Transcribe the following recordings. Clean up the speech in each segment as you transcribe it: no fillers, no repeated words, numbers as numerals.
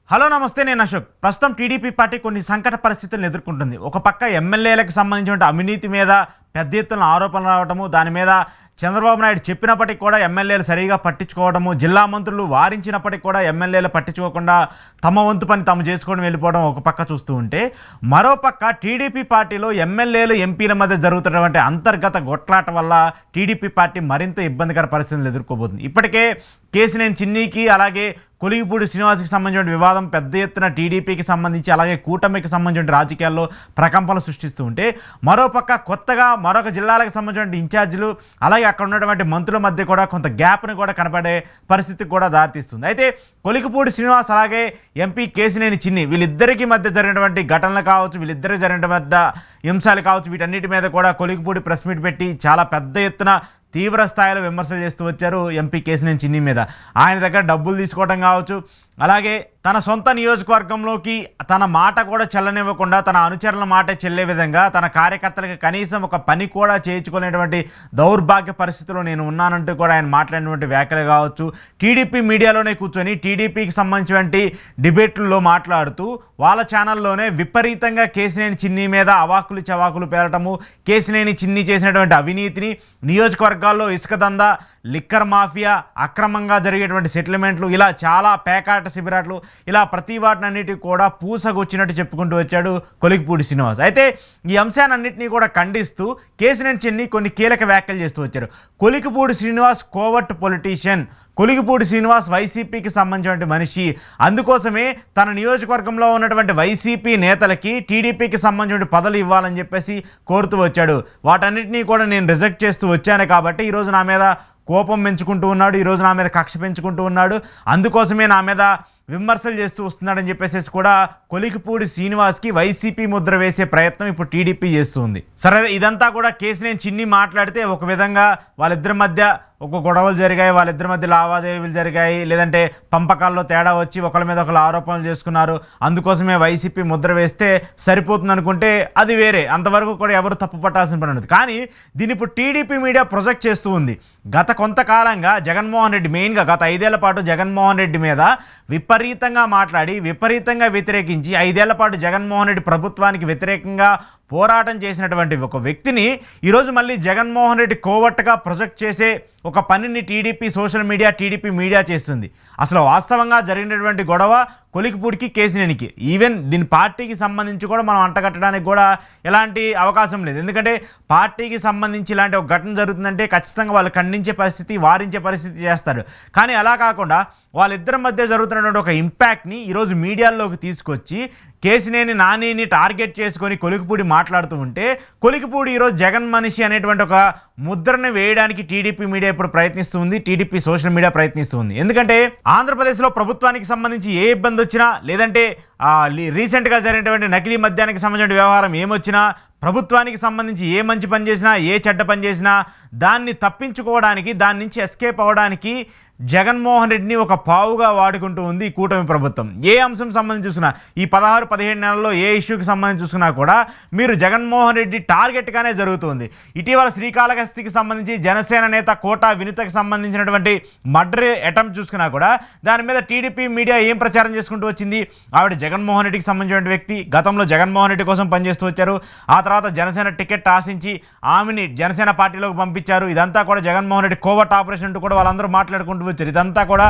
Hello నమస్తే, నేను అశోక్. ప్రస్తుతం టీడీపీ పార్టీ కొన్ని సంకట పరిస్థితులను ఎదుర్కొంటుంది. ఒక పక్క ఎమ్మెల్యేలకు సంబంధించిన అవినీతి మీద పెద్ద ఎత్తున ఆరోపణలు రావటము, దాని మీద చంద్రబాబు నాయుడు చెప్పినప్పటికీ కూడా ఎమ్మెల్యేలు సరిగా పట్టించుకోవడము, జిల్లా మంత్రులు వారించినప్పటికీ కూడా ఎమ్మెల్యేలు పట్టించుకోకుండా తమ వంతు పని తాము చేసుకోవడం వెళ్ళిపోవడం ఒక పక్క చూస్తూ ఉంటే, మరో పక్క టీడీపీ పార్టీలో ఎమ్మెల్యేలు ఎంపీల మధ్య జరుగుతున్నటువంటి అంతర్గత గొట్లాట వల్ల టీడీపీ పార్టీ మరింత ఇబ్బందికర పరిస్థితులు ఎదుర్కోబోతుంది. ఇప్పటికే కేసినేని చిన్నికి అలాగే కొలిగిపూడి శ్రీనివాస్కి సంబంధించిన వివాదం పెద్ద ఎత్తున టీడీపీకి సంబంధించి అలాగే కూటమికి సంబంధించిన రాజకీయాల్లో ప్రకంపనలు సృష్టిస్తూ ఉంటే, మరోపక్క కొత్తగా మరొక జిల్లాలకు సంబంధించిన ఇన్ఛార్జీలు అలాగే అక్కడ ఉన్నటువంటి మంత్రుల మధ్య కూడా కొంత గ్యాప్ని కూడా కనపడే పరిస్థితికి కూడా దారితీస్తుంది. అయితే కొలిగిపూడి శ్రీనివాస్ అలాగే ఎంపీ కేసినేని చిన్ని వీళ్ళిద్దరికీ మధ్య జరిగినటువంటి ఘటనలు కావచ్చు, వీళ్ళిద్దరికి జరిగినటువంటి అంశాలు కావచ్చు, వీటన్నిటి మీద కూడా కొలిగిపూడి ప్రెస్ మీట్ పెట్టి చాలా పెద్ద ఎత్తున తీవ్ర స్థాయిలో విమర్శలు చేస్తూ వచ్చారు ఎంపీ కేసినేని చిన్ని మీద. ఆయన దగ్గర డబ్బులు తీసుకోవడం కావచ్చు, అలాగే తన సొంత నియోజకవర్గంలోకి తన మాట కూడా చెల్లనివ్వకుండా తన అనుచరుల మాట చెల్లే విధంగా తన కార్యకర్తలకు కనీసం ఒక పని కూడా చేయించుకునేటువంటి దౌర్భాగ్య పరిస్థితిలో నేను ఉన్నానంటూ కూడా ఆయన మాట్లాడినటువంటి వ్యాఖ్యలు కావచ్చు, టీడీపీ మీడియాలోనే కూర్చొని టీడీపీకి సంబంధించినటువంటి డిబేట్లలో మాట్లాడుతూ వాళ్ళ ఛానల్లోనే విపరీతంగా కేసినేని చిన్ని మీద అవాకులు చవాకులు పేరటము, కేసినేని చిన్ని చేసినటువంటి అవినీతిని, నియోజకవర్గాల్లో ఇసుక దందా, లిక్కర్ మాఫియా, అక్రమంగా జరిగేటువంటి సెటిల్మెంట్లు, ఇలా చాలా పేకాట శిబిరాట్లు, ఇలా ప్రతి వాటినన్నిటికీ కూడా పూసగొచ్చినట్టు చెప్పుకుంటూ వచ్చాడు కొలిగిపూడి శ్రీనివాస్. అయితే ఈ అంశాన్నింటినీ కూడా ఖండిస్తూ కేసినేని చిన్ని కొన్ని కీలక వ్యాఖ్యలు చేస్తూ వచ్చారు. కొలిగిపూడి శ్రీనివాస్ కోవర్ట్ పొలిటీషియన్, కొలిగిపూడి శ్రీనివాస్ వైసీపీకి సంబంధించిన మనిషి, అందుకోసమే తన నియోజకవర్గంలో ఉన్నటువంటి వైసీపీ నేతలకి టీడీపీకి సంబంధించిన పదవులు ఇవ్వాలని చెప్పేసి కోరుతూ వచ్చాడు. వాటన్నిటినీ కూడా నేను రిజెక్ట్ చేస్తూ వచ్చాను కాబట్టి ఈరోజు నా మీద కోపం పెంచుకుంటూ ఉన్నాడు, ఈరోజు నా మీద కక్ష పెంచుకుంటూ ఉన్నాడు, అందుకోసమే నా మీద విమర్శలు చేస్తూ వస్తున్నాడని చెప్పేసి కూడా కొలిగిపూడి శ్రీనివాస్కి వైసీపీ ముద్ర వేసే ప్రయత్నం ఇప్పుడు టీడీపీ చేస్తుంది. సరే, ఇదంతా కూడా కేసినేని చిన్ని మాట్లాడితే ఒక విధంగా వాళ్ళిద్దరి మధ్య ఒక గొడవలు జరిగాయి, వాళ్ళిద్దరి మధ్య లావాదేవీలు జరిగాయి, లేదంటే పంపకాల్లో తేడా వచ్చి ఒకరి మీద ఒకరు ఆరోపణలు చేసుకున్నారు, అందుకోసమే వైసీపీ ముద్ర వేస్తే సరిపోతుంది అనుకుంటే అది వేరే, అంతవరకు కూడా ఎవరు తప్పు పట్టాల్సిన పని ఉండదు. కానీ దీన్ని ఇప్పుడు టీడీపీ మీడియా ప్రొజెక్ట్ చేస్తూ ఉంది. గత కొంతకాలంగా జగన్మోహన్ రెడ్డి, మెయిన్గా గత 5 ఏళ్ల పాటు జగన్మోహన్ రెడ్డి మీద విపరీతంగా మాట్లాడి విపరీతంగా వ్యతిరేకించి 5 ఏళ్ల పాటు జగన్మోహన్ రెడ్డి ప్రభుత్వానికి వ్యతిరేకంగా పోరాటం చేసినటువంటి ఒక వ్యక్తిని ఈరోజు మళ్ళీ జగన్మోహన్ రెడ్డి కోవట్టుగా ప్రొజెక్ట్ చేసే ఒక పనిని TDP social media, TDP media చేస్తుంది. అసలు వాస్తవంగా జరిగినటువంటి గొడవ కొలిగిపూడికి, కేసినేనికి, ఈవెన్ దీని పార్టీకి సంబంధించి కూడా మనం అంటగట్టడానికి కూడా ఎలాంటి అవకాశం లేదు. ఎందుకంటే పార్టీకి సంబంధించి ఇలాంటి ఒక ఘటన జరుగుతుందంటే ఖచ్చితంగా వాళ్ళు ఖండించే పరిస్థితి, వారించే పరిస్థితి చేస్తారు. కానీ అలా కాకుండా వాళ్ళిద్దరి మధ్య జరుగుతున్నటువంటి ఒక ఇంపాక్ట్ని ఈరోజు మీడియాల్లోకి తీసుకొచ్చి కేసినేని నానిని టార్గెట్ చేసుకొని కొలిగిపూడి మాట్లాడుతూ ఉంటే, కొలిగిపూడి ఈరోజు జగన్ మనిషి అనేటువంటి ఒక ముద్రను వేయడానికి టీడీపీ మీడియా ఇప్పుడు ప్రయత్నిస్తుంది, టీడీపీ సోషల్ మీడియా ప్రయత్నిస్తుంది. ఎందుకంటే ఆంధ్రప్రదేశ్లో ప్రభుత్వానికి సంబంధించి ఏ ఇబ్బంది వచ్చినా, లేదంటే రీసెంట్గా జరిగినటువంటి నకిలీ మద్యానికి సంబంధించిన వ్యవహారం ఏమొచ్చినా, ప్రభుత్వానికి సంబంధించి ఏ మంచి పని చేసినా, ఏ చెడ్డ పని చేసినా దాన్ని తప్పించుకోవడానికి, దాని నుంచి ఎస్కేప్ అవ్వడానికి జగన్మోహన్ రెడ్డిని ఒక పావుగా వాడుకుంటూ ఉంది ఈ కూటమి ప్రభుత్వం. ఏ అంశం సంబంధించి చూసినా, ఈ 16-17 నెలల్లో ఏ ఇష్యూకి సంబంధించి చూసినా కూడా మీరు జగన్మోహన్ రెడ్డి టార్గెట్గానే జరుగుతుంది. ఇటీవల శ్రీకాళహస్తికి సంబంధించి జనసేన నేత కోటా వినుతకి సంబంధించినటువంటి మర్డర్ అటెంప్ట్ చూసుకున్నా కూడా దాని మీద టీడీపీ మీడియా ఏం ప్రచారం చేసుకుంటూ వచ్చింది? ఆవిడ జగన్మోహన్ రెడ్డికి సంబంధించిన వ్యక్తి, గతంలో జగన్మోహన్ రెడ్డి కోసం పనిచేస్తూ వచ్చారు, ఆ తర్వాత జనసేన టికెట్ ఆశించి ఆమెని జనసేన పార్టీలోకి పంపించారు, ఇదంతా కూడా జగన్మోహన్ రెడ్డి కోవర్ట్ ఆపరేషన్ అంటూ కూడా వాళ్ళందరూ మాట్లాడుకుంటూ వచ్చారు. ఇదంతా కూడా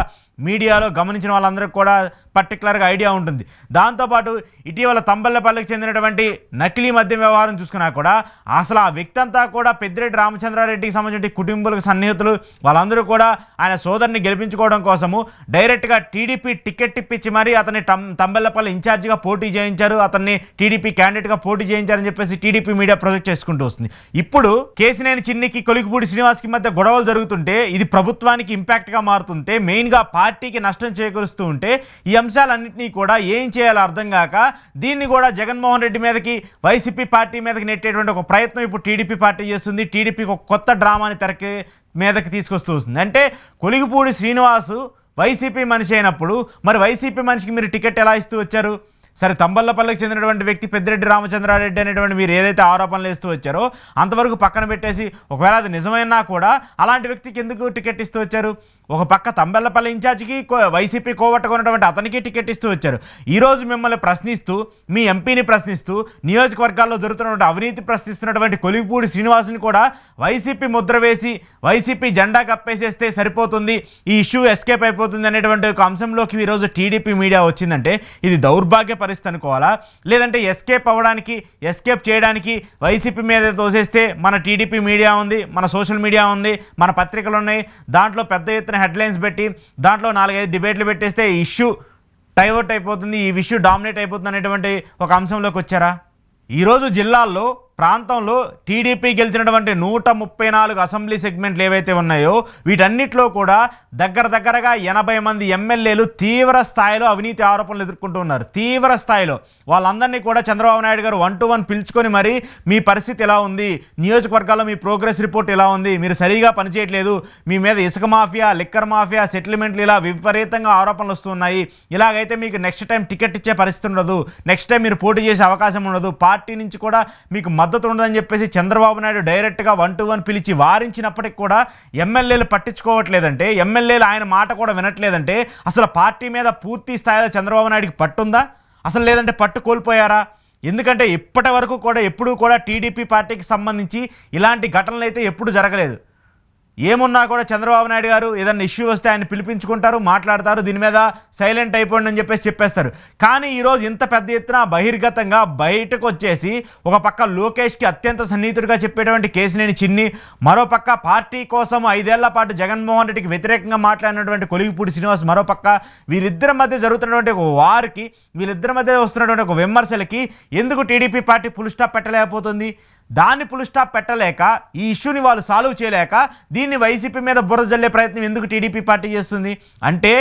మీడియాలో గమనించిన వాళ్ళందరికీ కూడా పర్టికులర్గా ఐడియా ఉంటుంది. దాంతోపాటు ఇటీవల తంబెల్లపల్లికి చెందినటువంటి నకిలీ మద్యం వ్యవహారం చూసుకున్నా కూడా అసలు ఆ వ్యక్తి అంతా కూడా పెద్దిరెడ్డి రామచంద్రారెడ్డికి సంబంధించిన కుటుంబాలకు సన్నిహితులు, వాళ్ళందరూ కూడా ఆయన సోదరుని గెలిపించుకోవడం కోసము డైరెక్ట్గా టీడీపీ టికెట్ ఇప్పించి మరీ అతన్ని తంబెల్లపల్లి ఇన్ఛార్జిగా పోటీ చేయించారు, అతన్ని టీడీపీ క్యాండిడేట్గా పోటీ చేయించారని చెప్పేసి టీడీపీ మీడియా ప్రొజెక్ట్ చేసుకుంటూ వస్తుంది. ఇప్పుడు కేసినేని చిన్నికి, కొలిగిపూడి శ్రీనివాస్కి మధ్య గొడవలు జరుగుతుంటే, ఇది ప్రభుత్వానికి ఇంపాక్ట్గా మారుతుంటే, మెయిన్గా పార్టీకి నష్టం చేకూరుస్తూ ఉంటే, ఈ అంశాలన్నింటినీ కూడా ఏం చేయాలో అర్థం కాక దీన్ని కూడా జగన్మోహన్ రెడ్డి మీదకి, వైసీపీ పార్టీ మీదకి నెట్టేటువంటి ఒక ప్రయత్నం ఇప్పుడు టీడీపీ పార్టీ చేస్తుంది. టీడీపీకి ఒక కొత్త డ్రామాని తెరకి మీదకి తీసుకొస్తూ వస్తుంది. అంటే కొలిగిపూడి శ్రీనివాసు వైసీపీ మనిషి అయినప్పుడు మరి వైసీపీ మనిషికి మీరు టికెట్ ఎలా ఇస్తూ వచ్చారు? సరే, తంబెల్లపల్లికి చెందినటువంటి వ్యక్తి పెద్దిరెడ్డి రామచంద్రారెడ్డి అనేటువంటి మీరు ఏదైతే ఆరోపణలు వేస్తూ వచ్చారో అంతవరకు పక్కన పెట్టేసి, ఒకవేళ అది నిజమైనా కూడా అలాంటి వ్యక్తికి ఎందుకు టికెట్ ఇస్తూ వచ్చారు? ఒక పక్క తంబెల్లపల్లి ఇన్ఛార్జికి వైసీపీ కోవట్టుకున్నటువంటి అతనికి టికెట్ ఇస్తూ వచ్చారు. ఈరోజు మిమ్మల్ని ప్రశ్నిస్తూ, మీ ఎంపీని ప్రశ్నిస్తూ, నియోజకవర్గాల్లో జరుగుతున్నటువంటి అవినీతి ప్రశ్నిస్తున్నటువంటి కొలిగిపూడి శ్రీనివాసుని కూడా వైసీపీ ముద్ర వేసి వైసీపీ జెండా కప్పేసేస్తే సరిపోతుంది, ఈ ఇష్యూ ఎస్కేప్ అయిపోతుంది అనేటువంటి ఒక అంశంలోకి ఈరోజు టీడీపీ మీడియా వచ్చిందంటే ఇది దౌర్భాగ్య పరిస్థితి అనుకోవాలా? లేదంటే ఎస్కేప్ అవ్వడానికి, ఎస్కేప్ చేయడానికి వైసీపీ మీద తోసేస్తే మన టీడీపీ మీడియా ఉంది, మన సోషల్ మీడియా ఉంది, మన పత్రికలు ఉన్నాయి, దాంట్లో పెద్ద ఎత్తున హెడ్లైన్స్ పెట్టి దాంట్లో 4-5 డిబేట్లు పెట్టేస్తే ఈ ఇష్యూ డైవర్ట్ అయిపోతుంది, ఈ ఇష్యూ డామినేట్ అయిపోతుంది అనేటువంటి ఒక అంశంలోకి వచ్చారా? ఈరోజు జిల్లాల్లో ప్రాంతంలో టీడీపీ గెలిచినటువంటి 134 అసెంబ్లీ సెగ్మెంట్లు ఏవైతే ఉన్నాయో వీటన్నిటిలో కూడా దగ్గరగా 80 మంది ఎమ్మెల్యేలు తీవ్ర స్థాయిలో అవినీతి ఆరోపణలు ఎదుర్కొంటూ ఉన్నారు. తీవ్ర స్థాయిలో వాళ్ళందరినీ కూడా చంద్రబాబు నాయుడు గారు 1-to-1 పిలుచుకొని మరి మీ పరిస్థితి ఎలా ఉంది, నియోజకవర్గాల్లో మీ ప్రోగ్రెస్ రిపోర్ట్ ఎలా ఉంది, మీరు సరిగా పనిచేయట్లేదు, మీ మీద ఇసుక మాఫియా, లిక్కర్ మాఫియా, సెటిల్మెంట్లు ఇలా విపరీతంగా ఆరోపణలు వస్తున్నాయి, ఇలాగైతే మీకు నెక్స్ట్ టైం టికెట్ ఇచ్చే పరిస్థితి ఉండదు, నెక్స్ట్ టైం మీరు పోటీ చేసే అవకాశం ఉండదు, పార్టీ నుంచి కూడా మీకు మద్దతు ఉండదని చెప్పేసి చంద్రబాబు నాయుడు డైరెక్ట్గా 1-to-1 పిలిచి వారించినప్పటికి కూడా ఎమ్మెల్యేలు పట్టించుకోవట్లేదంటే, ఎమ్మెల్యేలు ఆయన మాట కూడా వినట్లేదంటే అసలు పార్టీ మీద పూర్తి స్థాయిలో చంద్రబాబు నాయుడికి పట్టుందా అసలు, లేదంటే పట్టు కోల్పోయారా? ఎందుకంటే ఇప్పటి వరకు కూడా ఎప్పుడూ కూడా టీడీపీ పార్టీకి సంబంధించి ఇలాంటి ఘటనలు అయితే ఎప్పుడు జరగలేదు. ఏమున్నా కూడా చంద్రబాబు నాయుడు గారు ఏదన్నా ఇష్యూ వస్తే ఆయన పిలిపించుకుంటారు, మాట్లాడతారు, దీని మీద సైలెంట్ అయిపోండి అని చెప్పేస్తారు. కానీ ఈరోజు ఇంత పెద్ద ఎత్తున బహిర్గతంగా బయటకు వచ్చేసి ఒక పక్క లోకేష్కి అత్యంత సన్నిహితుడిగా చెప్పేటువంటి కేసినేని చిన్ని, మరోపక్క పార్టీ కోసం 5 ఏళ్ల పాటు జగన్మోహన్ రెడ్డికి వ్యతిరేకంగా మాట్లాడినటువంటి కొలిగిపూడి శ్రీనివాస్, మరోపక్క వీరిద్దరి మధ్య జరుగుతున్నటువంటి ఒక వారికి, వీళ్ళిద్దరి మధ్య వస్తున్నటువంటి ఒక విమర్శలకి ఎందుకు టీడీపీ పార్టీ ఫుల్ స్టాప్ పెట్టలేకపోతుంది? దాన్ని ఫుల్ స్టాప్ పెట్టలేక, ఈ ఇష్యూని వాళ్ళు సాల్వ్ చేయలేక దీన్ని వైసీపీ మీద బురద జల్లే ప్రయత్నం ఎందుకు టీడీపీ పార్టీ చేస్తుంది? అంటే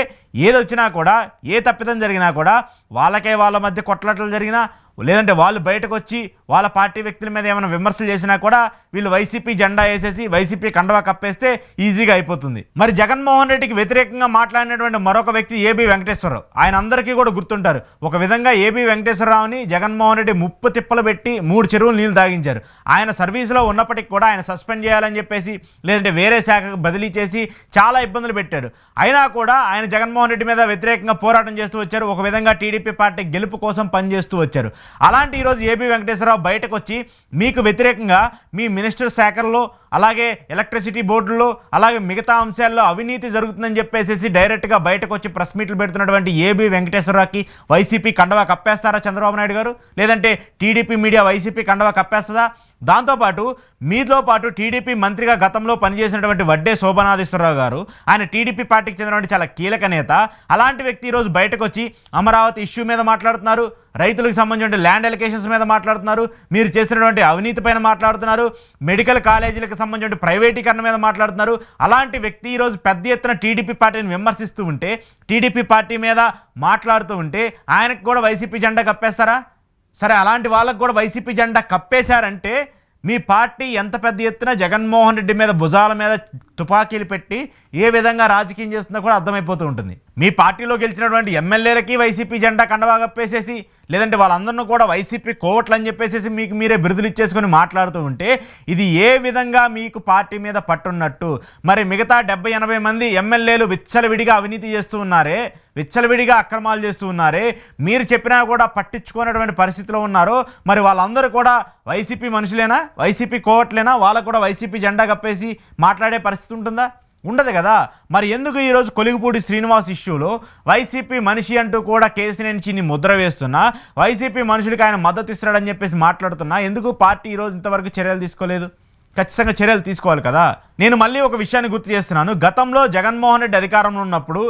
ఏదొచ్చినా కూడా, ఏ తప్పిదం జరిగినా కూడా వాళ్ళ మధ్య కొట్లాటలు జరిగినా, లేదంటే వాళ్ళు బయటకు వచ్చి వాళ్ళ పార్టీ వ్యక్తుల మీద ఏమైనా విమర్శలు చేసినా కూడా వీళ్ళు వైసీపీ జెండా వేసేసి వైసీపీ కండవా కప్పేస్తే ఈజీగా అయిపోతుంది. మరి జగన్మోహన్ రెడ్డికి వ్యతిరేకంగా మాట్లాడినటువంటి మరొక వ్యక్తి ఏబీ వెంకటేశ్వరరావు, ఆయన అందరికీ కూడా గుర్తుంటారు. ఒక విధంగా ఏబీ వెంకటేశ్వరరావుని జగన్మోహన్ రెడ్డి ముప్పు తిప్పలు పెట్టి 3 చెరువులు నీళ్ళు తాగించారు. ఆయన సర్వీసులో ఉన్నప్పటికీ కూడా ఆయన సస్పెండ్ చేయాలని చెప్పేసి, లేదంటే వేరే శాఖకు బదిలీ చేసి చాలా ఇబ్బందులు పెట్టాడు. అయినా కూడా ఆయన జగన్మోహన్ రెడ్డి మీద వ్యతిరేకంగా పోరాటం చేస్తూ వచ్చారు. ఒక విధంగా టీడీపీ పార్టీ గెలుపు కోసం పనిచేస్తూ వచ్చారు. అలాంటి ఈరోజు ఏబీ వెంకటేశ్వరరావు బయటకు వచ్చి మీకు వ్యతిరేకంగా మీ మినిస్టర్ శాఖల్లో, అలాగే ఎలక్ట్రిసిటీ బోర్డుల్లో, అలాగే మిగతా అంశాల్లో అవినీతి జరుగుతుందని చెప్పేసి డైరెక్ట్గా బయటకు వచ్చి ప్రెస్ మీట్లు పెడుతున్నటువంటి ఏబీ వెంకటేశ్వరరావుకి వైసీపీ కండవా కప్పేస్తారా చంద్రబాబు నాయుడు గారు? లేదంటే టీడీపీ మీడియా వైసీపీ కండవా కప్పేస్తుందా? దాంతోపాటు మీతో పాటు టీడీపీ మంత్రిగా గతంలో పనిచేసినటువంటి వడ్డే శోభనాధీశ్వరరావు గారు, ఆయన టీడీపీ పార్టీకి చెందినటువంటి చాలా కీలక నేత. అలాంటి వ్యక్తి ఈరోజు బయటకు వచ్చి అమరావతి ఇష్యూ మీద మాట్లాడుతున్నారు, రైతులకు సంబంధించిన ల్యాండ్ ఎలికేషన్స్ మీద మాట్లాడుతున్నారు, మీరు చేసినటువంటి అవినీతి పైన మాట్లాడుతున్నారు, మెడికల్ కాలేజీలకు సంబంధించిన ప్రైవేటీకరణ మీద మాట్లాడుతున్నారు. అలాంటి వ్యక్తి ఈరోజు పెద్ద ఎత్తున టీడీపీ పార్టీని విమర్శిస్తూ ఉంటే, టీడీపీ పార్టీ మీద మాట్లాడుతూ ఉంటే ఆయనకు కూడా వైసీపీ జెండా కప్పేస్తారా? సరే, అలాంటి వాళ్ళకు కూడా వైసీపీ జెండా కప్పేశారంటే మీ పార్టీ ఎంత పెద్ద ఎత్తున జగన్మోహన్ రెడ్డి మీద భుజాల మీద తుపాకీలు పెట్టి ఏ విధంగా రాజకీయం చేస్తుందో కూడా అర్థమైపోతూ ఉంటుంది. మీ పార్టీలో గెలిచినటువంటి ఎమ్మెల్యేలకి వైసీపీ జెండా కండవా కప్పేసేసి, లేదంటే వాళ్ళందరినీ కూడా వైసీపీ కోవట్లు అని చెప్పేసి మీకు మీరే బిరుదులు ఇచ్చేసుకొని మాట్లాడుతూ ఉంటే ఇది ఏ విధంగా మీకు పార్టీ మీద పట్టున్నట్టు? మరి మిగతా 70-80 మంది ఎమ్మెల్యేలు విచ్చలవిడిగా అవినీతి చేస్తూ ఉన్నారే, విచ్చలవిడిగా అక్రమాలు చేస్తూ ఉన్నారే, మీరు చెప్పినా కూడా పట్టించుకునేటువంటి పరిస్థితిలో ఉన్నారో, మరి వాళ్ళందరూ కూడా వైసీపీ మనుషులేనా, వైసీపీ కోవట్లేనా? వాళ్ళకు కూడా వైసీపీ జెండా కప్పేసి మాట్లాడే పరిస్థితి ఉంటుందా? ఉండదు కదా. మరి ఎందుకు ఈరోజు కొలిగిపూడి శ్రీనివాస్ ఇష్యూలో వైసీపీ మనిషి అంటూ కూడా కేసినేని చిన్ని ముద్ర వేస్తున్నా, వైసీపీ మనుషులకి ఆయన మద్దతు ఇస్తున్నాడని చెప్పేసి మాట్లాడుతున్నా, ఎందుకు పార్టీ ఈరోజు ఇంతవరకు చర్యలు తీసుకోలేదు? ఖచ్చితంగా చర్యలు తీసుకోవాలి కదా. నేను మళ్ళీ ఒక విషయాన్ని గుర్తు చేస్తున్నాను. గతంలో జగన్మోహన్ రెడ్డి అధికారంలో ఉన్నప్పుడు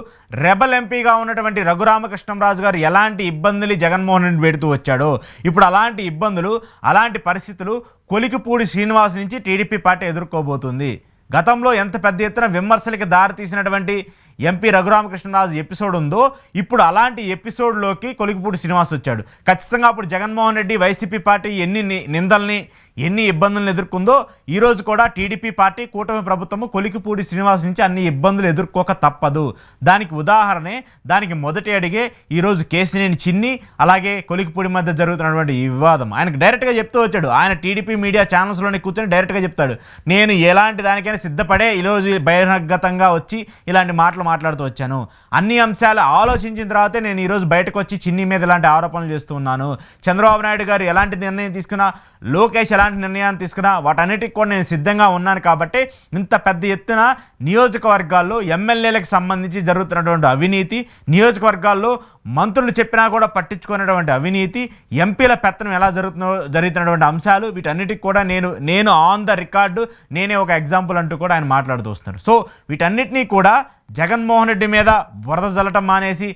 రెబల్ ఎంపీగా ఉన్నటువంటి రఘురామకృష్ణంరాజు గారు ఎలాంటి ఇబ్బందులు జగన్మోహన్ రెడ్డి పెడుతూ వచ్చాడో, ఇప్పుడు అలాంటి ఇబ్బందులు, అలాంటి పరిస్థితులు కొలిగిపూడి శ్రీనివాస్ నుంచి టీడీపీ పార్టీ ఎదుర్కోబోతుంది. గతంలో ఎంత పెద్ద ఎత్తున విమర్శలకి దారి తీసినటువంటి ఎంపీ రఘురామకృష్ణరాజు ఎపిసోడ్ ఉందో ఇప్పుడు అలాంటి ఎపిసోడ్లోకి కొలికిపూడి శ్రీనివాస్ వచ్చాడు. ఖచ్చితంగా అప్పుడు జగన్మోహన్ రెడ్డి వైసీపీ పార్టీ ఎన్ని నిందల్ని ఎన్ని ఇబ్బందులను ఎదుర్కొందో ఈరోజు కూడా టీడీపీ పార్టీ కూటమి ప్రభుత్వము కొలికిపూడి శ్రీనివాస్ నుంచి అన్ని ఇబ్బందులు ఎదుర్కోక తప్పదు. దానికి ఉదాహరణే, దానికి మొదటి అడిగే ఈరోజు కేసినేని చిన్ని అలాగే కొలికిపూడి మధ్య జరుగుతున్నటువంటి ఈ వివాదం. ఆయనకు డైరెక్ట్గా చెప్తూ వచ్చాడు. ఆయన టీడీపీ మీడియా ఛానల్స్లోనే కూర్చొని డైరెక్ట్గా చెప్తాడు, నేను ఎలాంటి దానికైనా సిద్ధపడే ఈరోజు బహిర్గతంగా వచ్చి ఇలాంటి మాటలు మాట్లాడుతూ వచ్చాను. అన్ని అంశాలు ఆలోచించిన తర్వాతే నేను ఈరోజు బయటకు వచ్చి చిన్ని మీద ఇలాంటి ఆరోపణలు చేస్తూ ఉన్నాను. చంద్రబాబు నాయుడు గారు ఎలాంటి నిర్ణయం తీసుకున్నా, లోకేష్ ఎలాంటి నిర్ణయాన్ని తీసుకున్నా వాటన్నిటికి కూడా నేను సిద్ధంగా ఉన్నాను. కాబట్టి ఇంత పెద్ద ఎత్తున నియోజకవర్గాల్లో ఎమ్మెల్యేలకు సంబంధించి జరుగుతున్నటువంటి అవినీతి, నియోజకవర్గాల్లో మంత్రులు చెప్పినా కూడా పట్టించుకునేటువంటి అవినీతి, ఎంపీల పెత్తనం ఎలా జరుగుతున్నటువంటి అంశాలు, వీటన్నిటికి కూడా నేను ఆన్ ద రికార్డు, నేనే ఒక ఎగ్జాంపుల్ అంటూ కూడా ఆయన మాట్లాడుతూ వస్తున్నారు. సో వీటన్నిటినీ కూడా జగన్మోహన్ రెడ్డి మీద బురద జల్లటం మానేసి,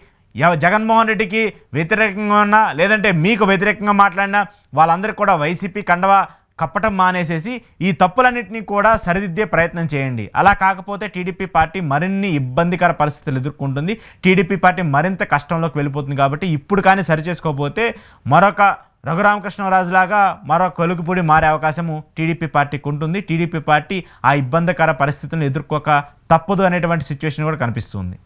జగన్మోహన్ రెడ్డికి వ్యతిరేకంగా ఉన్నా లేదంటే మీకు వ్యతిరేకంగా మాట్లాడినా వాళ్ళందరికీ కూడా వైసీపీ కండవా కప్పటం మానేసేసి ఈ తప్పులన్నింటినీ కూడా సరిదిద్దే ప్రయత్నం చేయండి. అలా కాకపోతే టీడీపీ పార్టీ మరిన్ని ఇబ్బందికర పరిస్థితులు ఎదుర్కొంటుంది. టీడీపీ పార్టీ మరింత కష్టంలోకి వెళ్ళిపోతుంది. కాబట్టి ఇప్పుడు కానీ సరిచేసుకోకపోతే మరొక రఘురామకృష్ణరాజు లాగా మరో కొలుకుపూడి మారే అవకాశము టీడీపీ పార్టీకి ఉంటుంది. టీడీపీ పార్టీ ఆ ఇబ్బందికర పరిస్థితులను ఎదుర్కోక తప్పదు అనేటువంటి సిచ్యువేషన్ కూడా కనిపిస్తుంది.